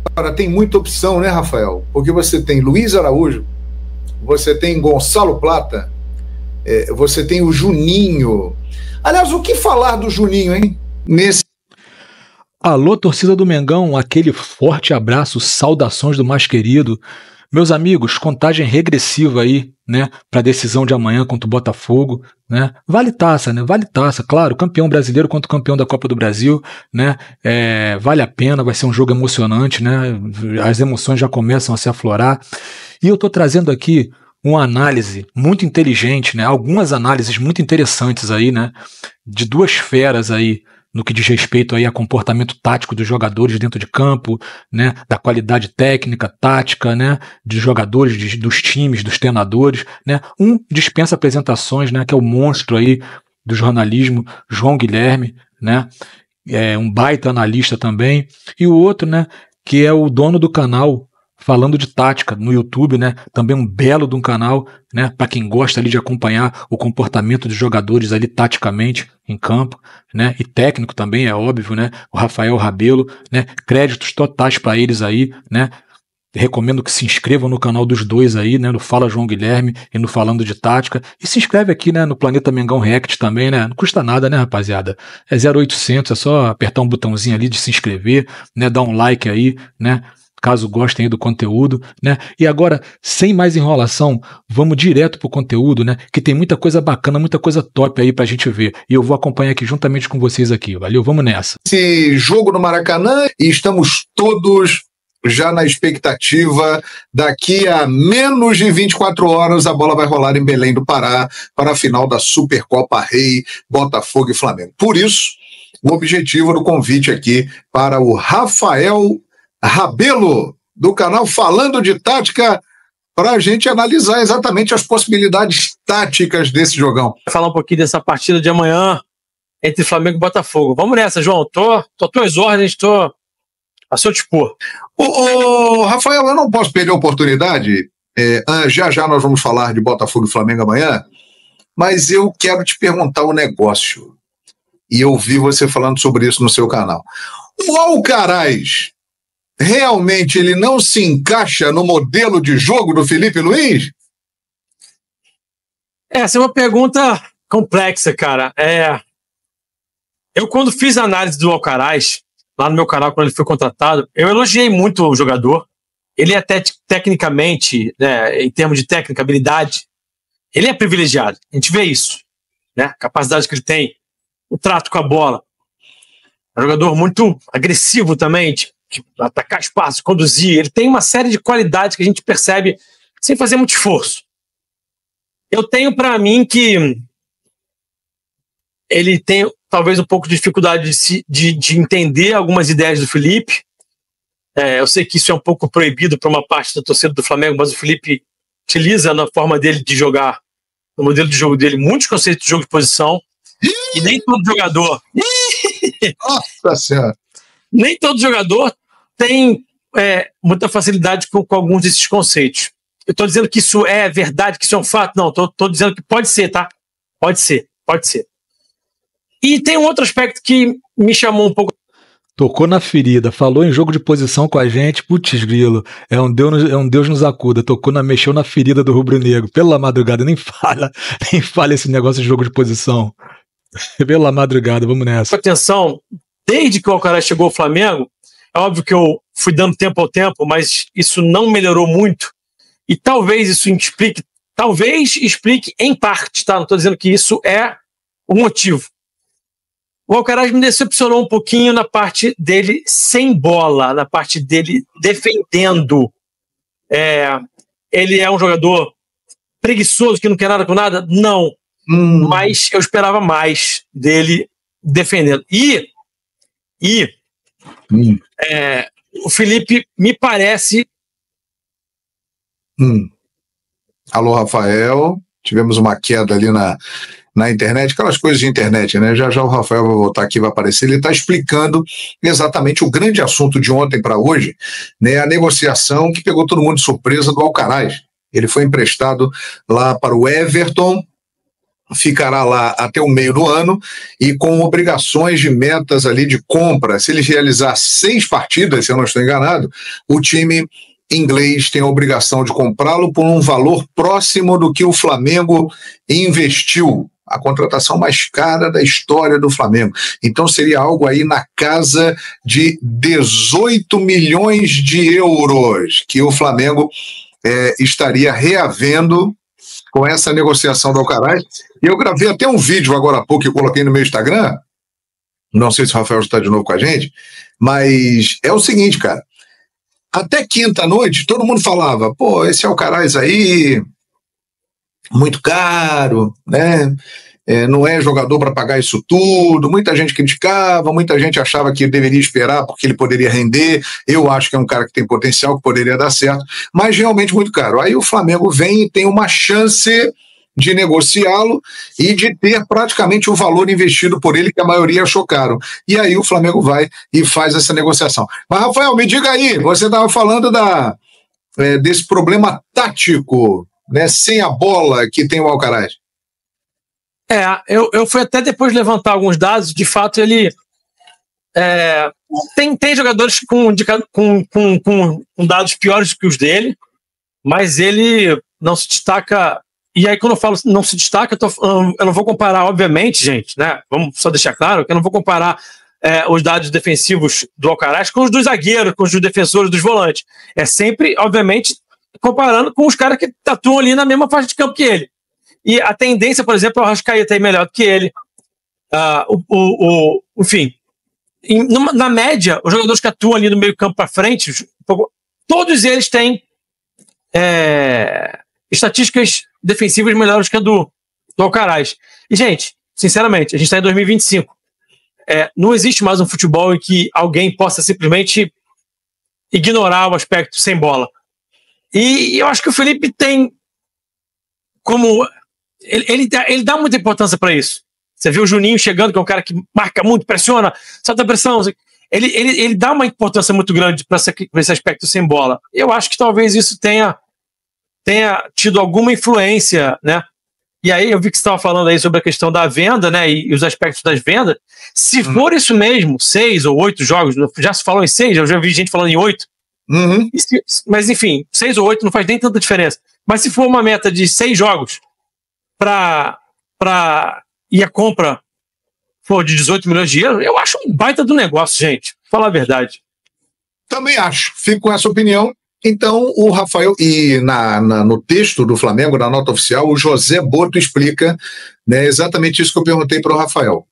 Agora tem muita opção, né, Rafael? Porque você tem Luiz Araújo, você tem Gonçalo Plata, você tem o Juninho. Aliás, o que falar do Juninho, hein? Alô, torcida do Mengão, aquele forte abraço, saudações do mais querido. Meus amigos, contagem regressiva aí, né, para a decisão de amanhã contra o Botafogo, né? Vale taça, né? Vale taça, claro, campeão brasileiro contra o campeão da Copa do Brasil, né? Vale a pena, vai ser um jogo emocionante, né? As emoções já começam a se aflorar. E eu tô trazendo aqui uma análise muito inteligente, né? Algumas análises muito interessantes aí, né? De duas feras aí, no que diz respeito aí a comportamento tático dos jogadores dentro de campo, né, da qualidade técnica, tática, né, dos jogadores, dos times, dos treinadores, né. Um dispensa apresentações, né, que é o monstro aí do jornalismo, João Guilherme, né, um baita analista também, e o outro, né, que é o dono do canal Falando de Tática no YouTube, né? Também um belo de um canal, né? Para quem gosta ali de acompanhar o comportamento dos jogadores ali taticamente em campo, né? E técnico também, é óbvio, né? O Rafael Rabelo, né? Créditos totais para eles aí, né? Recomendo que se inscrevam no canal dos dois aí, né? No Fala João Guilherme e no Falando de Tática. E se inscreve aqui, né? No Planeta Mengão React também, né? Não custa nada, né, rapaziada? É 0800, é só apertar um botãozinho ali de se inscrever, né? Dar um like aí, né? Caso gostem aí do conteúdo, né? E agora, sem mais enrolação, vamos direto pro conteúdo, né? Que tem muita coisa bacana, muita coisa top aí pra gente ver. E eu vou acompanhar aqui juntamente com vocês aqui, valeu? Vamos nessa. Esse jogo no Maracanã, e estamos todos já na expectativa, daqui a menos de 24 horas a bola vai rolar em Belém do Pará para a final da Supercopa Rei, Botafogo e Flamengo. Por isso, o objetivo do convite aqui para o Rafael Rabelo, do canal Falando de Tática, para a gente analisar exatamente as possibilidades táticas desse jogão. Vou falar um pouquinho dessa partida de amanhã entre Flamengo e Botafogo. Vamos nessa, João. Tô às ordens, tô a seu dispor. Rafael, eu não posso perder a oportunidade. Já nós vamos falar de Botafogo e Flamengo amanhã, mas eu quero te perguntar um negócio. E eu vi você falando sobre isso no seu canal. O Alcaraz realmente ele não se encaixa no modelo de jogo do Felipe Luiz? Essa é uma pergunta complexa, cara. Eu, quando fiz a análise do Alcaraz, lá no meu canal, quando ele foi contratado, eu elogiei muito o jogador. Ele é tecnicamente, né, em termos de técnica, habilidade, ele é privilegiado. A gente vê isso, né? A capacidade que ele tem, o trato com a bola. É um jogador muito agressivo também, tipo, atacar espaço, conduzir. Ele tem uma série de qualidades que a gente percebe sem fazer muito esforço. Eu tenho para mim que ele tem talvez um pouco de dificuldade de entender algumas ideias do Felipe. Eu sei que isso é um pouco proibido para uma parte da torcida do Flamengo, mas o Felipe utiliza na forma dele de jogar, no modelo de jogo dele, muitos conceitos de jogo de posição. E nem todo jogador... Nossa Senhora! Nem todo jogador tem muita facilidade com alguns desses conceitos. Eu estou dizendo que isso é verdade, que isso é um fato? Não, estou dizendo que pode ser, tá? Pode ser. E tem um outro aspecto que me chamou um pouco. Tocou na ferida, falou em jogo de posição com a gente, putz grilo, é um Deus nos acuda, mexeu na ferida do rubro-negro, pela madrugada, nem fala esse negócio de jogo de posição. Pela madrugada, vamos nessa. Atenção, desde que o Alcaraz chegou ao Flamengo, é óbvio que eu fui dando tempo ao tempo, mas isso não melhorou muito. E talvez isso explique em parte, tá? Não estou dizendo que isso é o motivo. O Alcaraz me decepcionou um pouquinho na parte dele sem bola, na parte dele defendendo. Ele é um jogador preguiçoso, que não quer nada com nada? Não. Mas eu esperava mais dele defendendo. O Felipe me parece... Alô, Rafael. Tivemos uma queda ali na internet, aquelas coisas de internet, né? Já o Rafael vai voltar aqui, vai aparecer. Ele está explicando exatamente o grande assunto de ontem para hoje, né? A negociação que pegou todo mundo de surpresa do Alcaraz. Ele foi emprestado lá para o Everton, ficará lá até o meio do ano e com obrigações de metas ali de compra. Se ele realizar 6 partidas, se eu não estou enganado, o time inglês tem a obrigação de comprá-lo por um valor próximo do que o Flamengo investiu. A contratação mais cara da história do Flamengo. Então seria algo aí na casa de 18 milhões de euros que o Flamengo estaria reavendo com essa negociação do Alcaraz. E eu gravei até um vídeo agora há pouco que eu coloquei no meu Instagram. Não sei se o Rafael está de novo com a gente, mas é o seguinte, cara. Até quinta-noite, todo mundo falava, pô, esse Alcaraz aí, muito caro, né? Não é jogador para pagar isso tudo. Muita gente criticava, muita gente achava que deveria esperar porque ele poderia render. Eu acho que é um cara que tem potencial, que poderia dar certo, mas realmente muito caro. Aí o Flamengo vem e tem uma chance de negociá-lo e de ter praticamente o valor investido por ele, que a maioria achou caro. E aí o Flamengo vai e faz essa negociação. Mas, Rafael, me diga aí, você estava falando desse problema tático, né, sem a bola que tem o Alcaraz. Eu fui até depois levantar alguns dados. De fato, ele tem jogadores com dados piores que os dele, mas ele não se destaca. E aí, quando eu falo não se destaca, eu não vou comparar, obviamente, gente, né? Vamos só deixar claro que eu não vou comparar os dados defensivos do Alcaraz com os dos zagueiros, com os dos defensores, dos volantes. É sempre, obviamente, comparando com os caras que atuam ali na mesma faixa de campo que ele. E a tendência, por exemplo, é o Arrascaeta aí melhor do que ele. Enfim, na média, os jogadores que atuam ali no meio campo para frente, todos eles têm estatísticas defensivas melhores que a do Alcaraz. E, gente, sinceramente, a gente está em 2025. Não existe mais um futebol em que alguém possa simplesmente ignorar o aspecto sem bola. E eu acho que o Felipe tem como... Ele dá muita importância para isso. Você viu o Juninho chegando, que é um cara que marca muito, pressiona, solta pressão. Ele dá uma importância muito grande para esse aspecto sem bola. Eu acho que talvez isso tenha tido alguma influência, né? E aí eu vi que você estava falando aí sobre a questão da venda, né? E os aspectos das vendas. Se for isso mesmo, 6 ou 8 jogos, já se falou em 6, eu já vi gente falando em 8. Uhum. Mas enfim, 6 ou 8 não faz nem tanta diferença. Mas se for uma meta de 6 jogos e a compra for de 18 milhões de euros, eu acho um baita do negócio, gente. Falar a verdade. Também acho. Fico com essa opinião. Então, o Rafael, e no texto do Flamengo, na nota oficial, o José Boto explica, né, exatamente isso que eu perguntei para o Rafael.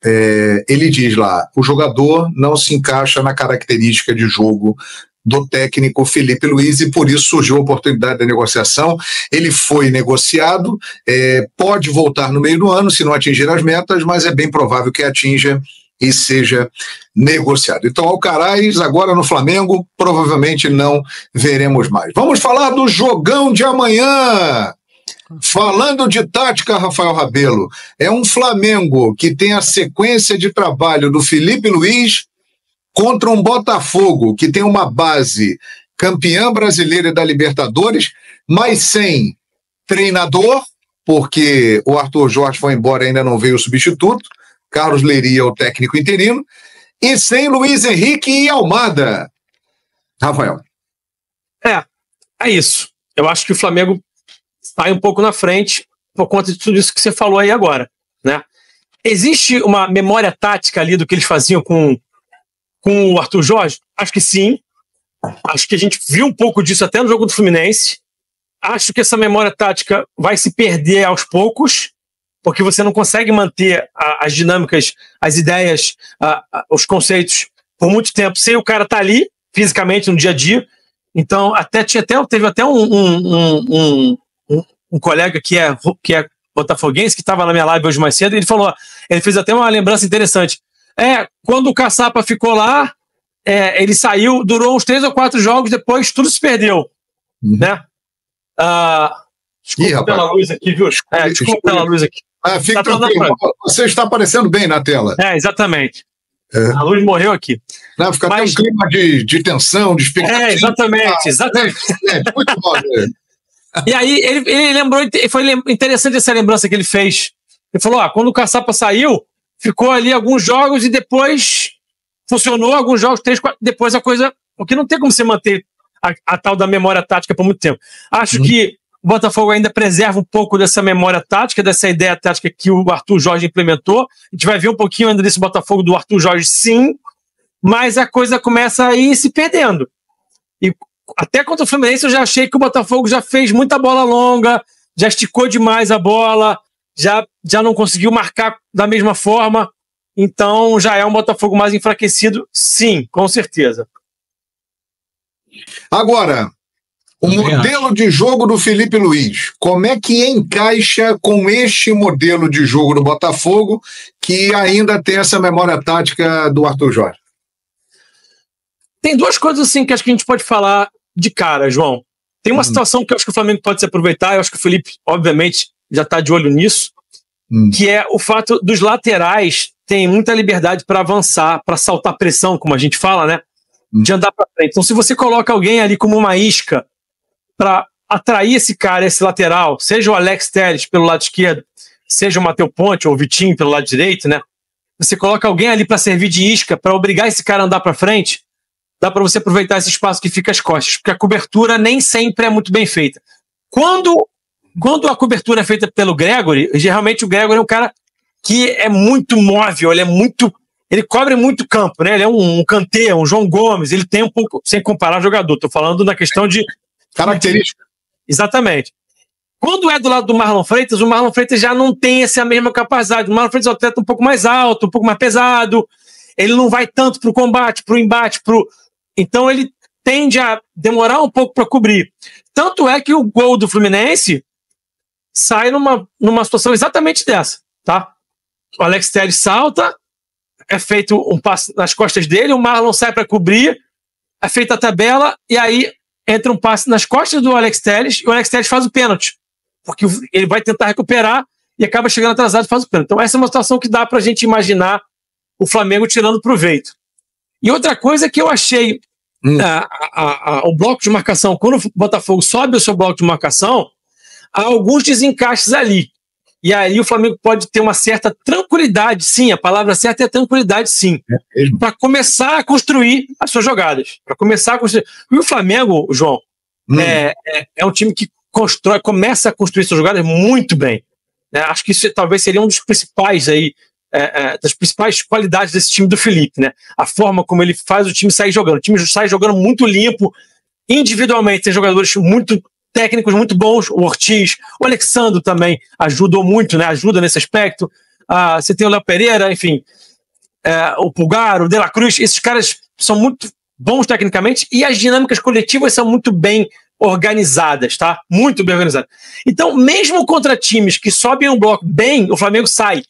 Ele diz lá, o jogador não se encaixa na característica de jogo do técnico Felipe Luiz e por isso surgiu a oportunidade da negociação. Ele foi negociado, pode voltar no meio do ano se não atingir as metas, mas é bem provável que atinja e seja negociado. Então, Alcaraz, agora no Flamengo, provavelmente não veremos mais. Vamos falar do jogão de amanhã. Falando de tática, Rafael Rabelo, é um Flamengo que tem a sequência de trabalho do Felipe Luiz contra um Botafogo que tem uma base campeã brasileira da Libertadores, mas sem treinador, porque o Arthur Jorge foi embora e ainda não veio o substituto, Carlos Leiria, o técnico interino, e sem Luiz Henrique e Almada. Rafael. É isso. Eu acho que o Flamengo sai um pouco na frente por conta de tudo isso que você falou aí agora, né? Existe uma memória tática ali do que eles faziam com o Arthur Jorge? Acho que sim. Acho que a gente viu um pouco disso até no jogo do Fluminense. Acho que essa memória tática vai se perder aos poucos, porque você não consegue manter as dinâmicas, as ideias, os conceitos por muito tempo sem o cara estar ali, fisicamente, no dia a dia. Então, teve até um colega que é botafoguense, que estava na minha live hoje mais cedo, e ele fez até uma lembrança interessante. Quando o Caçapa ficou lá, ele saiu, durou uns 3 ou 4 jogos, depois tudo se perdeu. Né? Desculpa pela luz aqui, viu? Desculpa pela luz aqui. Fica tranquilo. Você está aparecendo bem na tela. Exatamente. A luz morreu aqui. Não, fica até um clima de tensão, de expectativa. Exatamente. Muito bom. E aí ele lembrou, foi interessante essa lembrança que ele fez Ele falou, quando o Caçapa saiu, ficou ali alguns jogos e depois funcionou alguns jogos, 3, 4, depois a coisa... Porque não tem como você manter a tal da memória tática por muito tempo. Acho que o Botafogo ainda preserva um pouco dessa memória tática, dessa ideia tática que o Arthur Jorge implementou. A gente vai ver um pouquinho ainda desse Botafogo do Arthur Jorge, sim, mas a coisa começa a ir se perdendo. E até contra o Fluminense eu já achei que o Botafogo já fez muita bola longa, já esticou demais a bola, já não conseguiu marcar da mesma forma. Então já é um Botafogo mais enfraquecido, sim, com certeza. Agora, o modelo de jogo do Felipe Luiz, como é que encaixa com este modelo de jogo do Botafogo, que ainda tem essa memória tática do Arthur Jorge? Tem duas coisas assim que acho que a gente pode falar de cara, João. Tem uma situação que eu acho que o Flamengo pode se aproveitar, eu acho que o Felipe, obviamente, já está de olho nisso, que é o fato dos laterais terem muita liberdade para avançar, para saltar pressão, como a gente fala, né? De andar para frente. Então, se você coloca alguém ali como uma isca para atrair esse cara, esse lateral, seja o Alex Telles pelo lado esquerdo, seja o Matheus Ponte ou o Vitinho pelo lado direito, né? Você coloca alguém ali para servir de isca, para obrigar esse cara a andar para frente, dá para você aproveitar esse espaço que fica às costas, porque a cobertura nem sempre é muito bem feita. Quando a cobertura é feita pelo Gregory, geralmente o Gregory é um cara que é muito móvel, ele cobre muito campo, né? Ele é um Kanté, um João Gomes, ele tem um pouco, sem comparar jogador, tô falando na questão de característica. Exatamente. Quando é do lado do Marlon Freitas, o Marlon Freitas já não tem essa mesma capacidade. O Marlon Freitas é um atleta um pouco mais alto, um pouco mais pesado, ele não vai tanto pro combate, pro embate, então ele tende a demorar um pouco para cobrir. Tanto é que o gol do Fluminense sai numa situação exatamente dessa, tá? O Alex Telles salta, é feito um passe nas costas dele, o Marlon sai para cobrir, é feita a tabela, e aí entra um passe nas costas do Alex Telles, e o Alex Telles faz o pênalti, porque ele vai tentar recuperar e acaba chegando atrasado e faz o pênalti. Então essa é uma situação que dá pra gente imaginar o Flamengo tirando proveito. E outra coisa que eu achei, o bloco de marcação, quando o Botafogo sobe o seu bloco de marcação, há alguns desencaixes ali. E aí o Flamengo pode ter uma certa tranquilidade, sim, a palavra certa é tranquilidade, sim, para começar a construir as suas jogadas. Para começar a construir. E o Flamengo, João, é um time que começa a construir suas jogadas muito bem. Acho que isso talvez seria um dos principais aí, das principais qualidades desse time do Felipe, né? A forma como ele faz o time sair jogando. O time sai jogando muito limpo, individualmente, tem jogadores muito técnicos muito bons, o Ortiz, o Alexandre também ajudou muito, né? Ajuda nesse aspecto. Você tem o Léo Pereira, enfim, o Pulgar, o De La Cruz, esses caras são muito bons tecnicamente e as dinâmicas coletivas são muito bem organizadas, tá? Muito bem organizadas. Então, mesmo contra times que sobem um bloco bem, o Flamengo sai.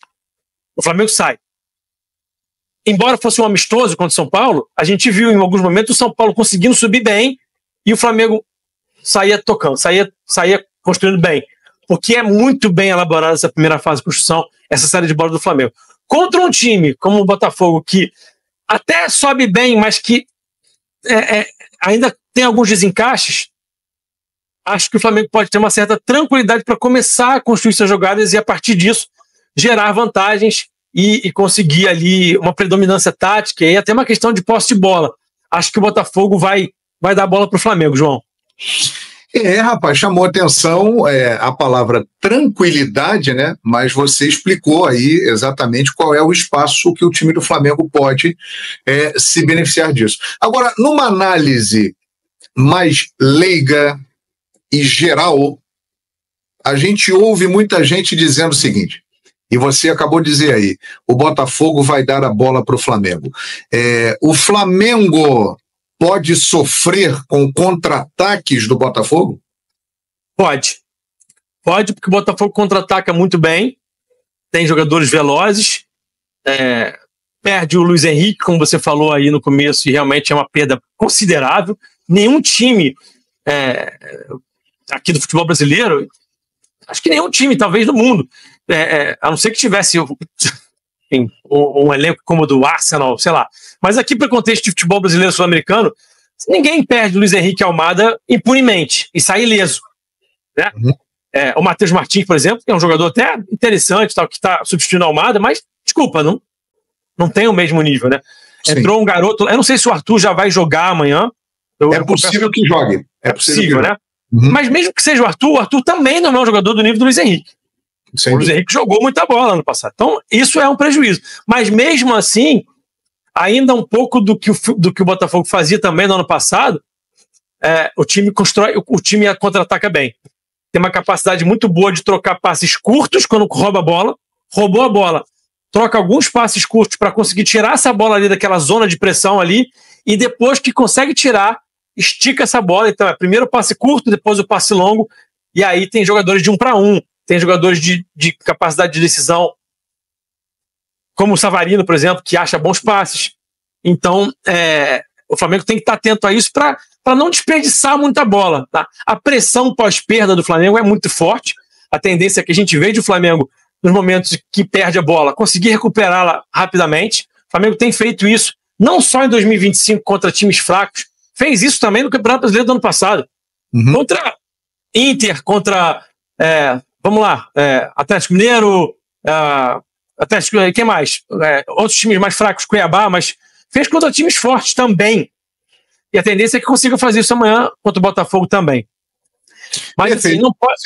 Embora fosse um amistoso contra o São Paulo, a gente viu em alguns momentos o São Paulo conseguindo subir bem e o Flamengo saía tocando, saía construindo bem. Porque é muito bem elaborada essa primeira fase de construção, essa série de bola do Flamengo. Contra um time como o Botafogo, que até sobe bem, mas que ainda tem alguns desencaixes, acho que o Flamengo pode ter uma certa tranquilidade para começar a construir suas jogadas e, a partir disso, gerar vantagens e conseguir ali uma predominância tática e até uma questão de posse de bola. Acho que o Botafogo vai dar a bola para o Flamengo, João. Rapaz, chamou atenção a palavra tranquilidade, né? Mas você explicou aí exatamente qual é o espaço que o time do Flamengo pode se beneficiar disso. Agora, numa análise mais leiga e geral, a gente ouve muita gente dizendo o seguinte, e você acabou de dizer aí, o Botafogo vai dar a bola para o Flamengo. O Flamengo pode sofrer com contra-ataques do Botafogo? Pode, porque o Botafogo contra-ataca muito bem, tem jogadores velozes, perde o Luiz Henrique, como você falou aí no começo, e realmente é uma perda considerável. Nenhum time aqui do futebol brasileiro, acho que nenhum time, talvez, do mundo, a não ser que tivesse um elenco como o do Arsenal, sei lá. Mas aqui, para o contexto de futebol brasileiro sul-americano, ninguém perde o Luiz Henrique Almada impunemente e sai ileso, né? o Matheus Martins, por exemplo, que é um jogador até interessante, tal, que está substituindo a Almada, mas, desculpa, não tem o mesmo nível, né? Sim. Entrou um garoto, eu não sei se o Arthur já vai jogar amanhã. É possível que jogue. É possível, né? Mas mesmo que seja o Arthur também não é um jogador do nível do Luiz Henrique. Sim. O Luiz Henrique jogou muita bola no passado. Então, isso é um prejuízo. Mas mesmo assim, ainda um pouco do que o Botafogo fazia também no ano passado, o time contra-ataca bem. Tem uma capacidade muito boa de trocar passes curtos quando rouba a bola. Roubou a bola, troca alguns passes curtos para conseguir tirar essa bola ali daquela zona de pressão ali, e depois que consegue tirar, estica essa bola. Então primeiro o passe curto, depois o passe longo, e aí tem jogadores de 1 para 1, tem jogadores de capacidade de decisão, como o Savarino, por exemplo, que acha bons passes. Então o Flamengo tem que estar atento a isso para não desperdiçar muita bola. Tá? A pressão pós-perda do Flamengo é muito forte. A tendência é que a gente veja o Flamengo, nos momentos que perde a bola, conseguir recuperá-la rapidamente. O Flamengo tem feito isso, não só em 2025 contra times fracos, fez isso também no Campeonato Brasileiro do ano passado. Contra Inter, contra, Atlético Mineiro, Atlético, quem mais? Outros times mais fracos, Cuiabá, mas fez contra times fortes também. E a tendência é que consiga fazer isso amanhã contra o Botafogo também. Mas assim,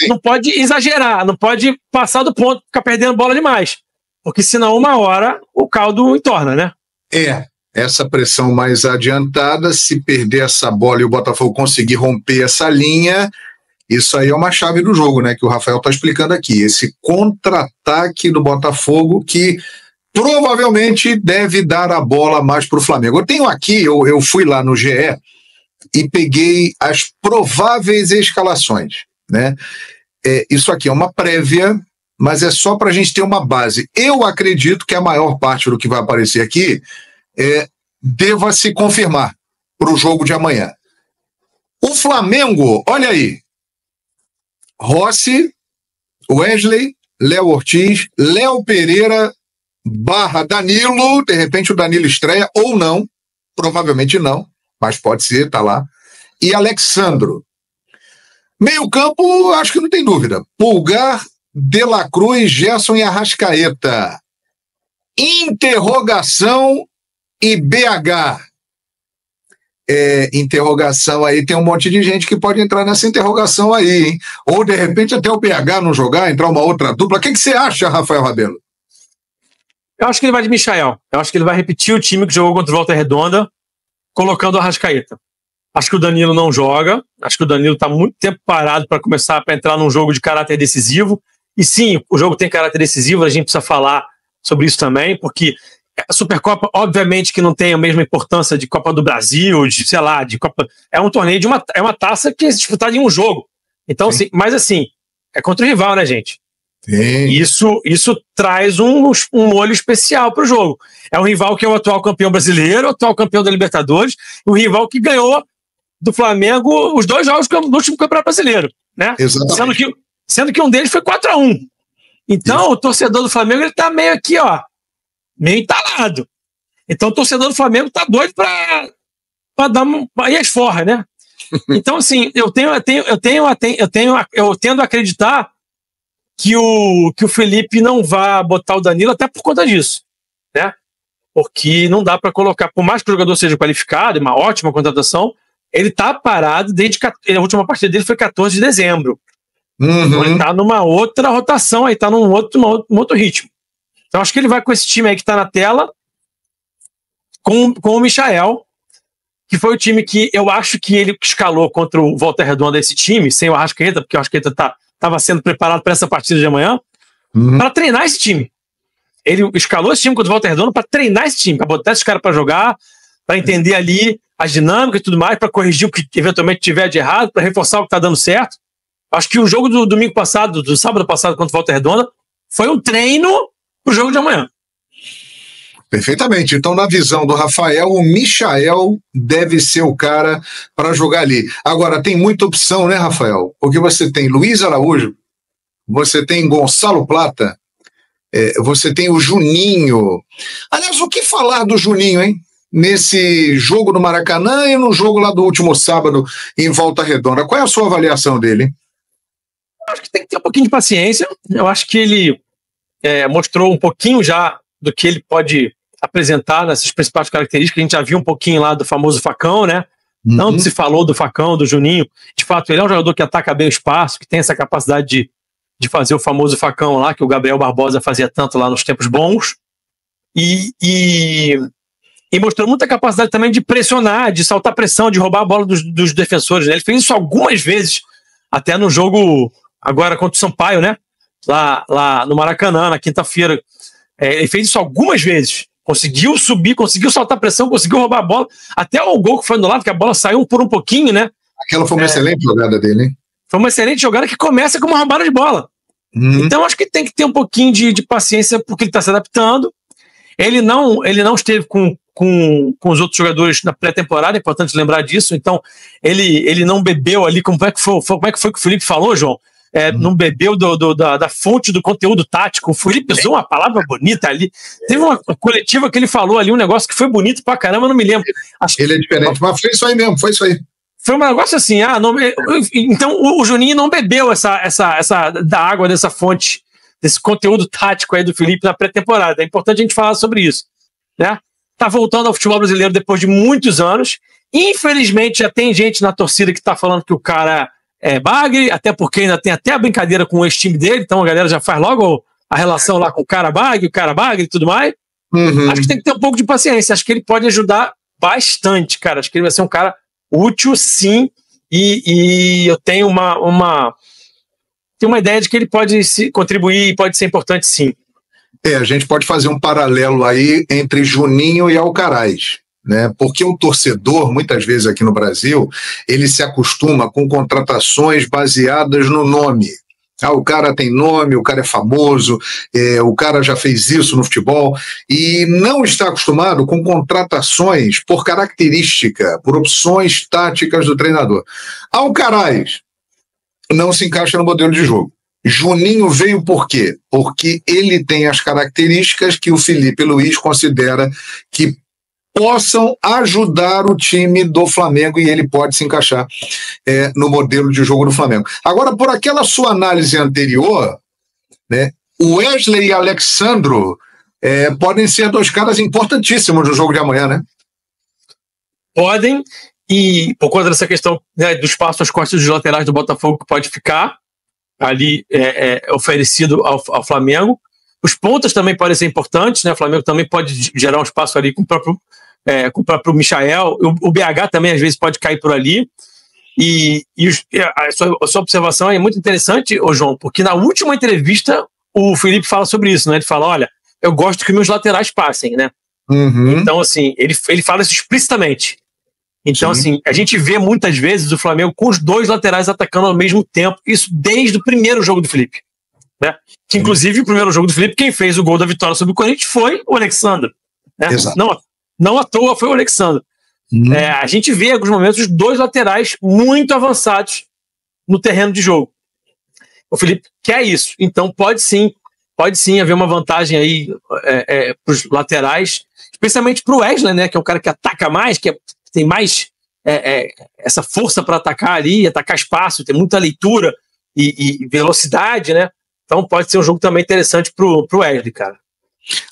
não pode exagerar, não pode passar do ponto, ficar perdendo bola demais. Porque senão uma hora o caldo entorna, né? Essa pressão mais adiantada, se perder essa bola e o Botafogo conseguir romper essa linha, isso aí é uma chave do jogo, né? Que o Rafael está explicando aqui. Esse contra-ataque do Botafogo que provavelmente deve dar a bola mais para o Flamengo. Eu tenho aqui, eu fui lá no GE e peguei as prováveis escalações, né? Isso aqui é uma prévia, mas é só para a gente ter uma base. Eu acredito que a maior parte do que vai aparecer aqui deva se confirmar para o jogo de amanhã. O Flamengo, olha aí, Rossi, Wesley, Léo Ortiz, Léo Pereira / Danilo, de repente o Danilo estreia ou não, provavelmente não, mas pode ser, tá lá, e Alexandro. Meio campo, acho que não tem dúvida, Pulgar, De La Cruz, Gerson e Arrascaeta. Interrogação e BH. Interrogação aí, tem um monte de gente que pode entrar nessa interrogação aí, hein? Ou de repente até o BH não jogar, entrar uma outra dupla. O que você acha, Rafael Rabelo? Eu acho que ele vai de Michael. Eu acho que ele vai repetir o time que jogou contra o Volta Redonda, colocando o Arrascaeta. Acho que o Danilo não joga. Acho que o Danilo está muito tempo parado para começar a entrar num jogo de caráter decisivo. E sim, o jogo tem caráter decisivo, a gente precisa falar sobre isso também, porque a Supercopa, obviamente, que não tem a mesma importância de Copa do Brasil, de Copa. É um torneio é uma taça que é disputada em um jogo. Então, assim, mas assim, é contra o rival, né, gente? Sim. Isso traz um molho especial para o jogo. É um rival que é o atual campeão brasileiro, o atual campeão da Libertadores, e o rival que ganhou do Flamengo os 2 jogos do último Campeonato Brasileiro, né? Exatamente. Sendo que um deles foi 4-1. Então, o torcedor do Flamengo, ele tá meio aqui, meio entalado. Então, o torcedor do Flamengo tá doido pra dar aí as forras, né? Então, assim, eu tendo a acreditar que o Felipe não vai botar o Danilo até por conta disso, né? Porque não dá para colocar, por mais que o jogador seja qualificado, uma ótima contratação, ele tá parado desde que a última partida dele foi 14 de dezembro. Então ele tá numa outra rotação aí, tá num outro ritmo. Então acho que ele vai com esse time aí que tá na tela, com o Michael, que foi o time que eu acho que ele escalou contra o Volta Redonda, esse time, sem o Arrascaeta, porque o Arrascaeta estava sendo preparado para essa partida de amanhã, para treinar esse time. Ele escalou esse time contra o Volta Redonda para treinar esse time, para botar esses caras para jogar, para entender ali as dinâmicas e tudo mais, para corrigir o que eventualmente tiver de errado, para reforçar o que está dando certo. Acho que o jogo do domingo passado, do sábado passado contra o Volta Redonda, foi um treino para o jogo de amanhã. Perfeitamente. Então, na visão do Rafael, o Michael deve ser o cara para jogar ali. Agora, tem muita opção, né, Rafael? Porque você tem Luiz Araújo, você tem Gonçalo Plata, você tem o Juninho. Aliás, o que falar do Juninho, hein? Nesse jogo no Maracanã e no jogo lá do último sábado em Volta Redonda. Qual é a sua avaliação dele? Acho que tem que ter um pouquinho de paciência. Eu acho que ele mostrou um pouquinho já do que ele pode apresentar nessas principais características. A gente já viu um pouquinho lá do famoso facão, né? Tanto se falou do facão, do Juninho. De fato, ele é um jogador que ataca bem o espaço, que tem essa capacidade de fazer o famoso facão lá, que o Gabriel Barbosa fazia tanto lá nos tempos bons. E mostrou muita capacidade também de pressionar, de saltar pressão, de roubar a bola dos defensores, né? Ele fez isso algumas vezes, até no jogo agora contra o Sampaio, né? Lá no Maracanã, na quinta-feira. Ele fez isso algumas vezes. Conseguiu subir, conseguiu saltar pressão, conseguiu roubar a bola. Até o gol que foi anulado, que a bola saiu por um pouquinho, né? Aquela foi uma excelente jogada dele, hein? Foi uma excelente jogada que começa com uma roubada de bola. Então acho que tem que ter um pouquinho de paciência, porque ele está se adaptando. Ele não esteve com os outros jogadores na pré-temporada, é importante lembrar disso. Então ele não bebeu ali, como é que foi que o Felipe falou, João? Não bebeu da fonte do conteúdo tático. O Felipe usou uma palavra bonita ali. Teve uma coletiva que ele falou ali, um negócio que foi bonito pra caramba, não me lembro. Ele é diferente, mas foi isso aí mesmo, foi isso aí. Foi um negócio assim, então o Juninho não bebeu da água dessa fonte, desse conteúdo tático aí do Felipe na pré-temporada. É importante a gente falar sobre isso, né? Tá voltando ao futebol brasileiro depois de muitos anos. Infelizmente já tem gente na torcida que tá falando que o cara é bagre, até porque ainda tem até a brincadeira com o ex-time dele, então a galera já faz logo a relação lá com o cara bagre e tudo mais. Acho que tem que ter um pouco de paciência, acho que ele pode ajudar bastante, cara. Acho que ele vai ser um cara útil, sim, e eu tenho uma ideia de que ele pode contribuir e pode ser importante, sim. A gente pode fazer um paralelo aí entre Juninho e Alcaraz, né? Porque o torcedor, muitas vezes aqui no Brasil, ele se acostuma com contratações baseadas no nome. O cara tem nome, o cara é famoso, o cara já fez isso no futebol, e não está acostumado com contratações por característica, por opções táticas do treinador. Alcaraz não se encaixa no modelo de jogo. Juninho veio por quê? Porque ele tem as características que o Felipe Luiz considera que possam ajudar o time do Flamengo, e ele pode se encaixar no modelo de jogo do Flamengo. Agora, por aquela sua análise anterior, né, o Wesley e Alexandro podem ser dois caras importantíssimos no jogo de amanhã, né? Podem, e por conta dessa questão, né, do espaço às costas dos laterais do Botafogo, que pode ficar ali oferecido ao Flamengo. Os pontas também podem ser importantes, né? O Flamengo também pode gerar um espaço ali com o próprio Michael. O BH também às vezes pode cair por ali. A sua observação é muito interessante, João, porque na última entrevista o Felipe fala sobre isso, né? Ele fala, olha, eu gosto que meus laterais passem, né? Então, assim, ele fala isso explicitamente. Então, assim, a gente vê muitas vezes o Flamengo com os dois laterais atacando ao mesmo tempo, isso desde o primeiro jogo do Felipe. Né? Que, inclusive, o primeiro jogo do Felipe, quem fez o gol da vitória sobre o Corinthians foi o Alexandre. Né? Não à toa foi o Alexandre. A gente vê, em alguns momentos, os dois laterais muito avançados no terreno de jogo. O Felipe quer isso. Então, pode sim haver uma vantagem aí para os laterais, especialmente para o Wesley, né? Que é um cara que ataca mais, que tem mais essa força para atacar ali, atacar espaço, tem muita leitura e velocidade, né? Então pode ser um jogo também interessante pro Wesley, cara.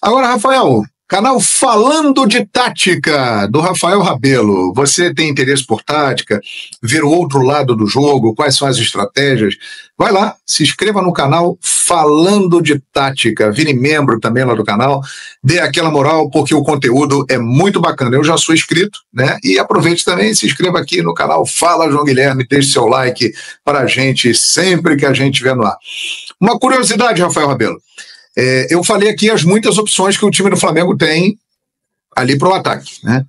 Agora, Rafael, canal Falando de Tática, do Rafael Rabelo. Você tem interesse por tática? Ver o outro lado do jogo? Quais são as estratégias? Vai lá, se inscreva no canal Falando de Tática. Vire membro também lá do canal. Dê aquela moral, porque o conteúdo é muito bacana. Eu já sou inscrito, né? E aproveite também, se inscreva aqui no canal Fala João Guilherme, deixe seu like para a gente sempre que a gente estiver no ar. Uma curiosidade, Rafael Rabelo. Eu falei aqui as muitas opções que o time do Flamengo tem ali para o ataque, né?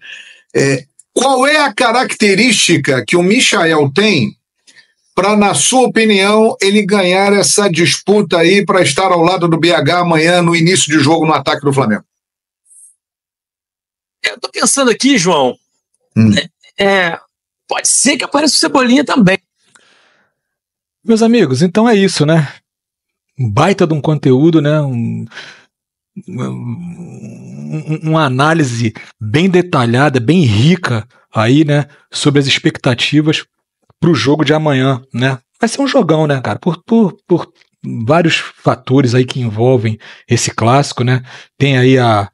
Qual é a característica que o Michael tem para, na sua opinião, ele ganhar essa disputa aí para estar ao lado do BH amanhã no início de jogo no ataque do Flamengo? Eu tô pensando aqui, João, pode ser que apareça o Cebolinha também. Meus amigos, então é isso, né? Um baita de um conteúdo, né? Uma análise bem detalhada, bem rica aí, né? Sobre as expectativas para o jogo de amanhã, né? vai ser um jogão, né, cara? Por vários fatores aí que envolvem esse clássico, né? Tem aí a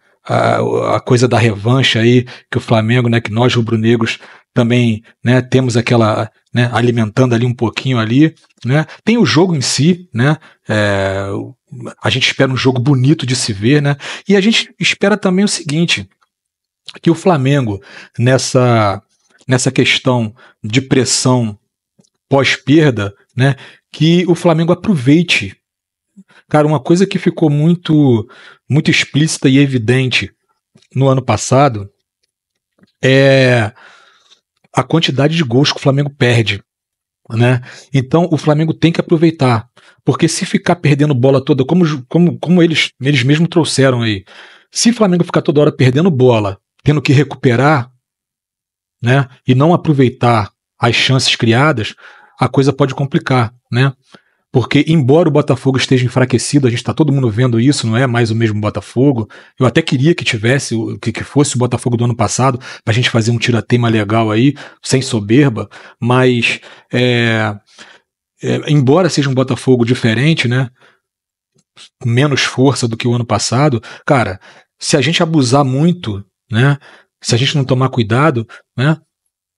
coisa da revanche aí, que o Flamengo, né, que nós rubro-negros também, né, temos aquela, né, alimentando ali um pouquinho ali, né? Tem o jogo em si, né? A gente espera um jogo bonito de se ver, né? E a gente espera também o seguinte, que o Flamengo, nessa questão de pressão pós-perda, né, que o Flamengo aproveite. Cara, uma coisa que ficou muito explícita e evidente no ano passado é a quantidade de gols que o Flamengo perde, né? Então o Flamengo tem que aproveitar, porque se ficar perdendo bola toda, como eles mesmos trouxeram aí, se o Flamengo ficar toda hora perdendo bola, tendo que recuperar, né, e não aproveitar as chances criadas, a coisa pode complicar, né? Porque, embora o Botafogo esteja enfraquecido, a gente está todo mundo vendo isso, não é mais o mesmo Botafogo. Eu até queria que tivesse, que fosse o Botafogo do ano passado, para a gente fazer um tira-teima legal aí, sem soberba, mas embora seja um Botafogo diferente, né, menos força do que o ano passado, cara, se a gente abusar muito, né, se a gente não tomar cuidado, né,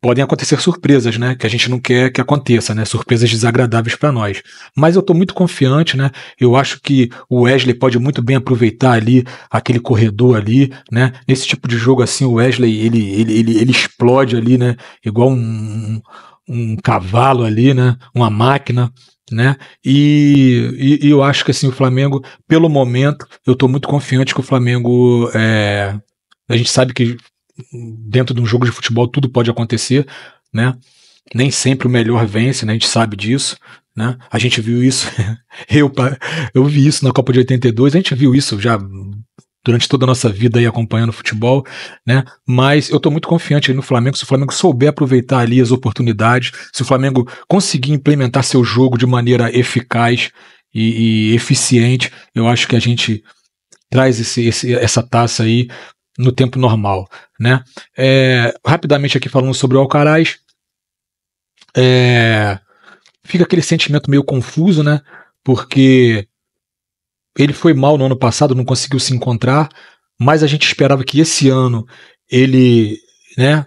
podem acontecer surpresas, né, que a gente não quer que aconteça, né, surpresas desagradáveis para nós. Mas eu estou muito confiante, né, eu acho que o Wesley pode muito bem aproveitar ali aquele corredor ali, né, nesse tipo de jogo assim, o Wesley, ele explode ali, né, igual um cavalo ali, né, uma máquina, né, e eu acho que assim, o Flamengo, pelo momento, eu estou muito confiante que o Flamengo, a gente sabe que dentro de um jogo de futebol tudo pode acontecer, né? Nem sempre o melhor vence, né? A gente sabe disso, né? A gente viu isso, eu vi isso na Copa de 82, a gente viu isso já durante toda a nossa vida aí acompanhando futebol, né? Mas eu tô muito confiante aí no Flamengo, se o Flamengo souber aproveitar ali as oportunidades, se o Flamengo conseguir implementar seu jogo de maneira eficaz e eficiente, eu acho que a gente traz essa taça aí no tempo normal, né? Rapidamente aqui falando sobre o Alcaraz, fica aquele sentimento meio confuso, né? Porque ele foi mal no ano passado, não conseguiu se encontrar, mas a gente esperava que esse ano ele, né,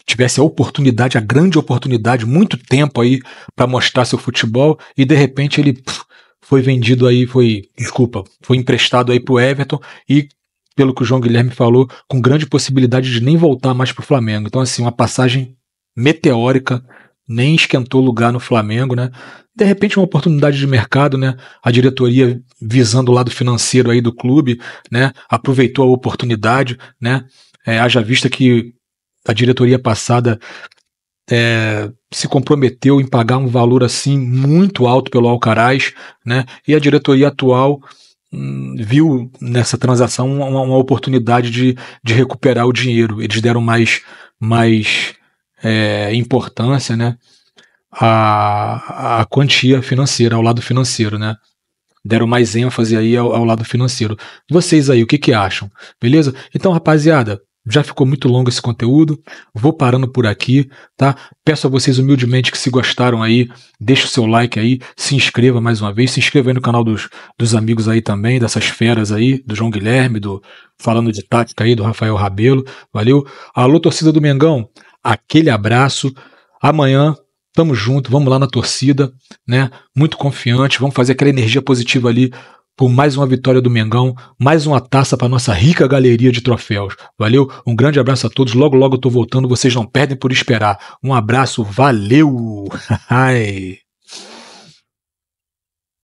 tivesse a oportunidade, a grande oportunidade, muito tempo aí para mostrar seu futebol, e de repente ele foi vendido aí, foi emprestado aí pro Everton, e pelo que o João Guilherme falou, com grande possibilidade de nem voltar mais pro Flamengo. Então, assim, uma passagem meteórica, nem esquentou lugar no Flamengo, né? De repente, uma oportunidade de mercado, né? A diretoria, visando o lado financeiro aí do clube, né, aproveitou a oportunidade, né? Haja vista que a diretoria passada se comprometeu em pagar um valor assim muito alto pelo Alcaraz, né? E a diretoria atual viu nessa transação uma oportunidade de recuperar o dinheiro. Eles deram mais importância, né, à quantia financeira, ao lado financeiro, né? Deram mais ênfase aí ao lado financeiro. Vocês aí, o que acham? Beleza? Então, rapaziada, já ficou muito longo esse conteúdo, vou parando por aqui, tá? Peço a vocês humildemente que, se gostaram aí, deixe o seu like aí, se inscreva mais uma vez, se inscreva aí no canal dos amigos aí também, dessas feras aí, do João Guilherme, falando de tática aí, do Rafael Rabelo, valeu? Alô, torcida do Mengão, aquele abraço, amanhã tamo junto, vamos lá na torcida, né? Muito confiante, vamos fazer aquela energia positiva ali, por mais uma vitória do Mengão, mais uma taça para nossa rica galeria de troféus. Valeu? Um grande abraço a todos. Logo, logo eu tô voltando. Vocês não perdem por esperar. Um abraço. Valeu!